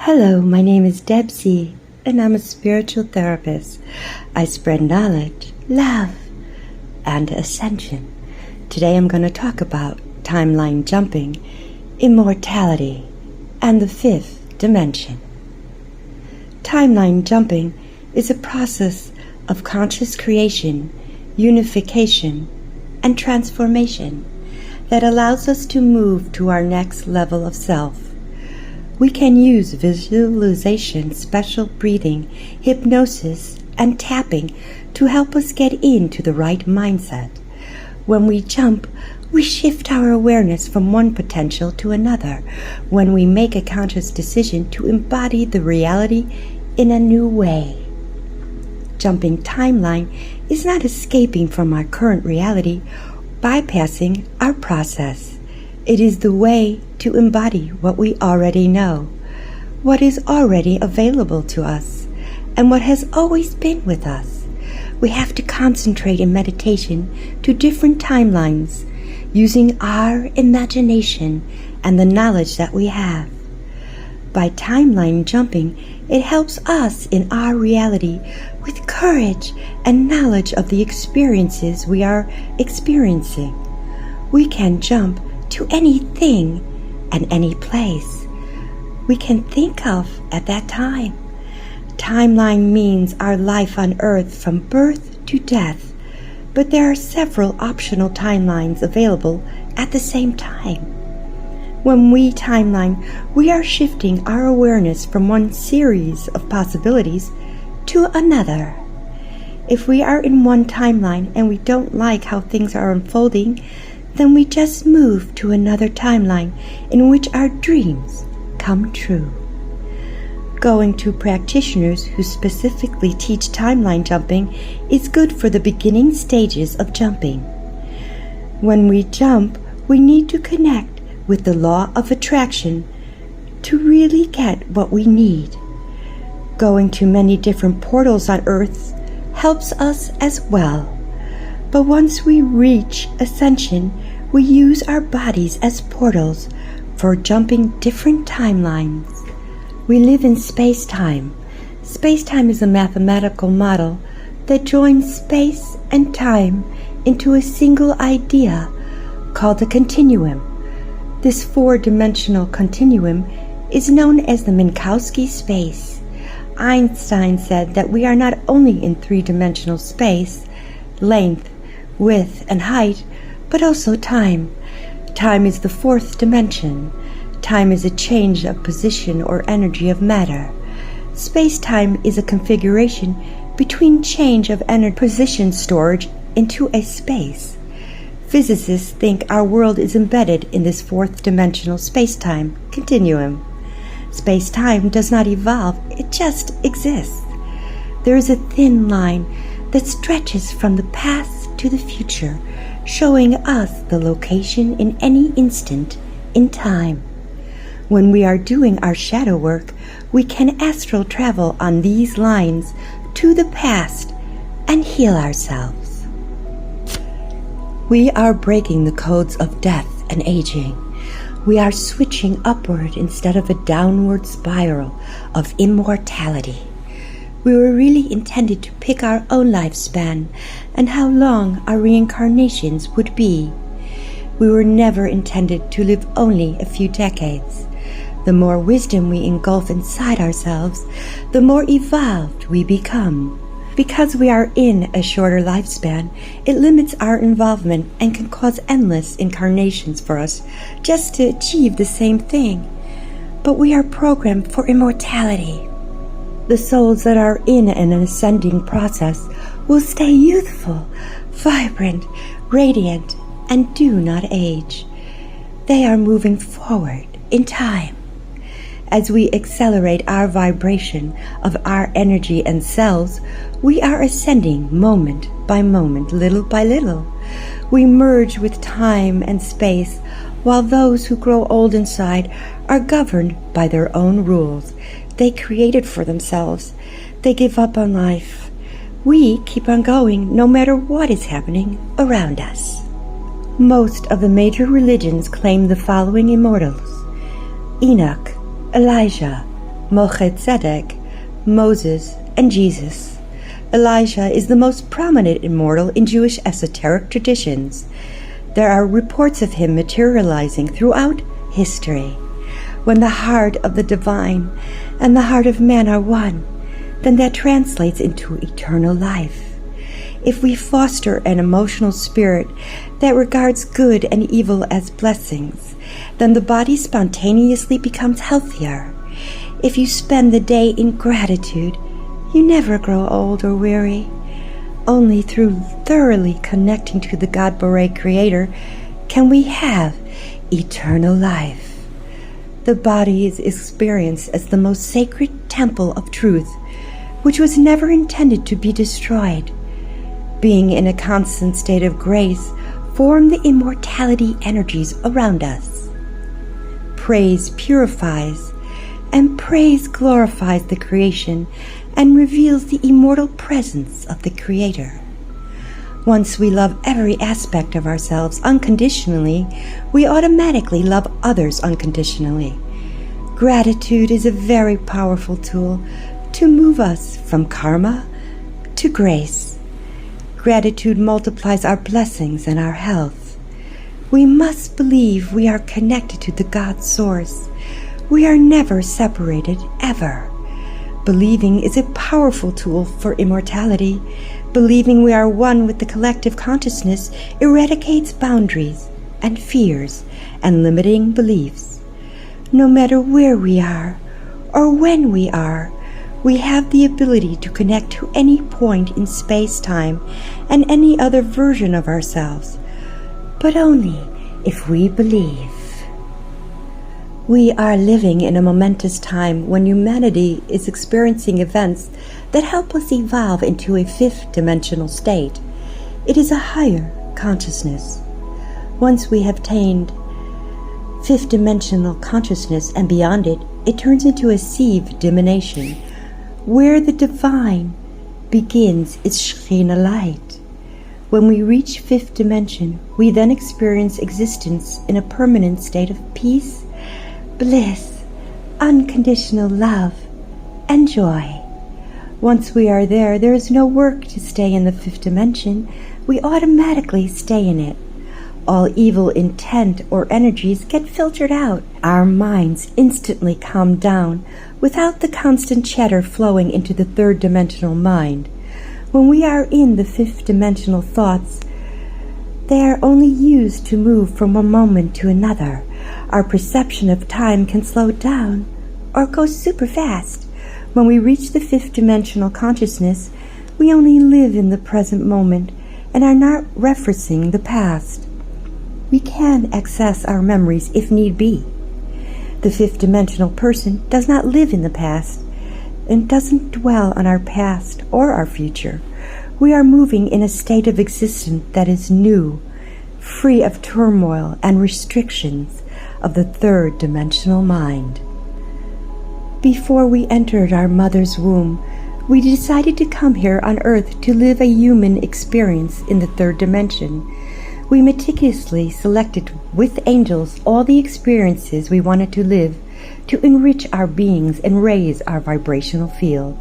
Hello, my name is Debsy, and I'm a spiritual therapist. I spread knowledge, love, and ascension. Today I'm going to talk about timeline jumping, immortality, and the fifth dimension. Timeline jumping is a process of conscious creation, unification, and transformation that allows us to move to our next level of self. We can use visualization, special breathing, hypnosis, and tapping to help us get into the right mindset. When we jump, we shift our awareness from one potential to another when we make a conscious decision to embody the reality in a new way. Jumping timeline is not escaping from our current reality, bypassing our process. It is the way to embody what we already know, what is already available to us, and what has always been with us. We have to concentrate in meditation to different timelines, using our imagination and the knowledge that we have. By timeline jumping, it helps us in our reality with courage and knowledge of the experiences we are experiencing. We can jump to anything and any place we can think of at that time. Timeline means our life on Earth from birth to death, but there are several optional timelines available at the same time. When we timeline, we are shifting our awareness from one series of possibilities to another. If we are in one timeline and we don't like how things are unfolding, then we just move to another timeline in which our dreams come true. Going to practitioners who specifically teach timeline jumping is good for the beginning stages of jumping. When we jump, we need to connect with the law of attraction to really get what we need. Going to many different portals on Earth helps us as well. But once we reach ascension, we use our bodies as portals for jumping different timelines. We live in space-time. Space-time is a mathematical model that joins space and time into a single idea called a continuum. This four-dimensional continuum is known as the Minkowski space. Einstein said that we are not only in three-dimensional space, length, width, and height, but also time. Time is the fourth dimension. Time is a change of position or energy of matter. Space-time is a configuration between change of energy position storage into a space. Physicists think our world is embedded in this fourth dimensional space-time continuum. Space-time does not evolve, it just exists. There is a thin line that stretches from the past to the future, showing us the location in any instant in time. When we are doing our shadow work, we can astral travel on these lines to the past and heal ourselves. We are breaking the codes of death and aging. We are switching upward instead of a downward spiral of immortality. We were really intended to pick our own lifespan and how long our reincarnations would be. We were never intended to live only a few decades. The more wisdom we engulf inside ourselves, the more evolved we become. Because we are in a shorter lifespan, it limits our involvement and can cause endless incarnations for us just to achieve the same thing. But we are programmed for immortality. The souls that are in an ascending process will stay youthful, vibrant, radiant, and do not age. They are moving forward in time. As we accelerate our vibration of our energy and cells, we are ascending moment by moment, little by little. We merge with time and space, while those who grow old inside are governed by their own rules they created for themselves. They give up on life. We keep on going no matter what is happening around us. Most of the major religions claim the following immortals: Enoch, Elijah, Melchizedek, Moses, and Jesus. Elijah is the most prominent immortal in Jewish esoteric traditions. There are reports of him materializing throughout history. When the heart of the divine and the heart of man are one, then that translates into eternal life. If we foster an emotional spirit that regards good and evil as blessings, then the body spontaneously becomes healthier. If you spend the day in gratitude, you never grow old or weary. Only through thoroughly connecting to the God Boré Creator can we have eternal life. The body is experienced as the most sacred temple of truth, which was never intended to be destroyed. Being in a constant state of grace, form the immortality energies around us. Praise purifies, and praise glorifies the creation and reveals the immortal presence of the Creator. Once we love every aspect of ourselves unconditionally, we automatically love others unconditionally. Gratitude is a very powerful tool to move us from karma to grace. Gratitude multiplies our blessings and our health. We must believe we are connected to the God Source. We are never separated, ever. Believing is a powerful tool for immortality. Believing we are one with the collective consciousness eradicates boundaries and fears and limiting beliefs. No matter where we are or when we are, we have the ability to connect to any point in space-time and any other version of ourselves, but only if we believe. We are living in a momentous time when humanity is experiencing events that help us evolve into a fifth-dimensional state. It is a higher consciousness. Once we have attained fifth-dimensional consciousness and beyond it, it turns into a sieve dimension, where the divine begins its Shekhinah light. When we reach fifth dimension, we then experience existence in a permanent state of peace, bliss, unconditional love, and joy. Once we are there, there is no work to stay in the fifth dimension. We automatically stay in it. All evil intent or energies get filtered out. Our minds instantly calm down without the constant chatter flowing into the third dimensional mind. When we are in the fifth dimensional thoughts, they are only used to move from one moment to another. Our perception of time can slow down or go super fast. When we reach the fifth dimensional consciousness, we only live in the present moment and are not referencing the past. We can access our memories if need be. The fifth dimensional person does not live in the past and doesn't dwell on our past or our future. We are moving in a state of existence that is new, free of turmoil and restrictions of the third dimensional mind. Before we entered our mother's womb, we decided to come here on Earth to live a human experience in the third dimension. We meticulously selected with angels all the experiences we wanted to live to enrich our beings and raise our vibrational fields.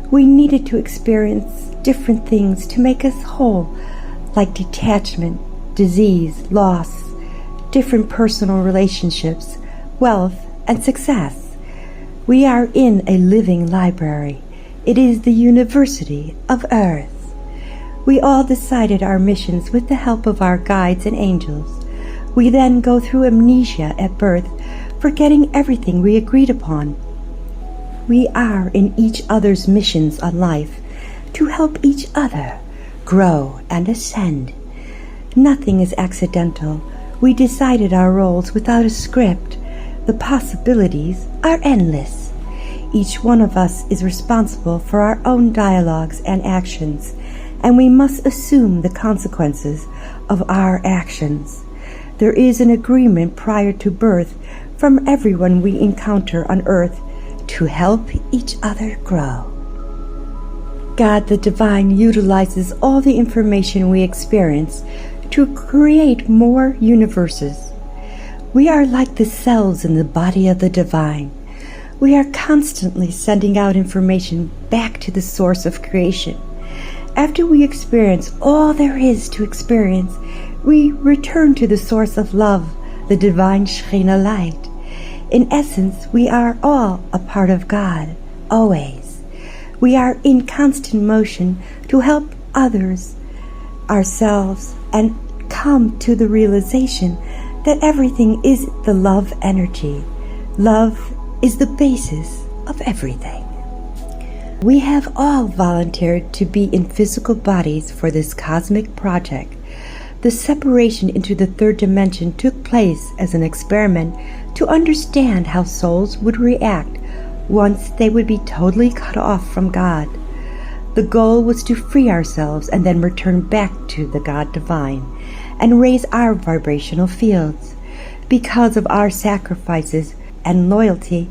We needed to experience different things to make us whole, like detachment, disease, loss, different personal relationships, wealth, and success. We are in a living library. It is the University of Earth. We all decided our missions with the help of our guides and angels. We then go through amnesia at birth, forgetting everything we agreed upon. We are in each other's missions on life to help each other grow and ascend. Nothing is accidental. We decided our roles without a script. The possibilities are endless. Each one of us is responsible for our own dialogues and actions, and we must assume the consequences of our actions. There is an agreement prior to birth from everyone we encounter on earth to help each other grow. God the Divine utilizes all the information we experience to create more universes. We are like the cells in the body of the Divine. We are constantly sending out information back to the source of creation. After we experience all there is to experience, we return to the source of love, the divine Shekhinah light. In essence, we are all a part of God, always. We are in constant motion to help others, ourselves, and come to the realization that everything is the love energy. Love is the basis of everything. We have all volunteered to be in physical bodies for this cosmic project. The separation into the third dimension took place as an experiment to understand how souls would react once they would be totally cut off from God. The goal was to free ourselves and then return back to the God Divine and raise our vibrational fields. Because of our sacrifices and loyalty,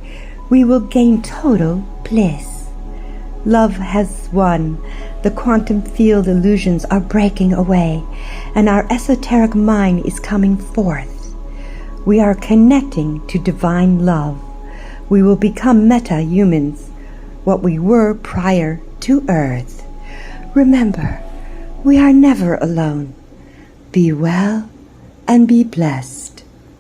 we will gain total bliss. Love has won. The quantum field illusions are breaking away, and our esoteric mind is coming forth. We are connecting to divine love. We will become meta-humans, what we were prior to Earth. Remember, we are never alone. Be well and be blessed.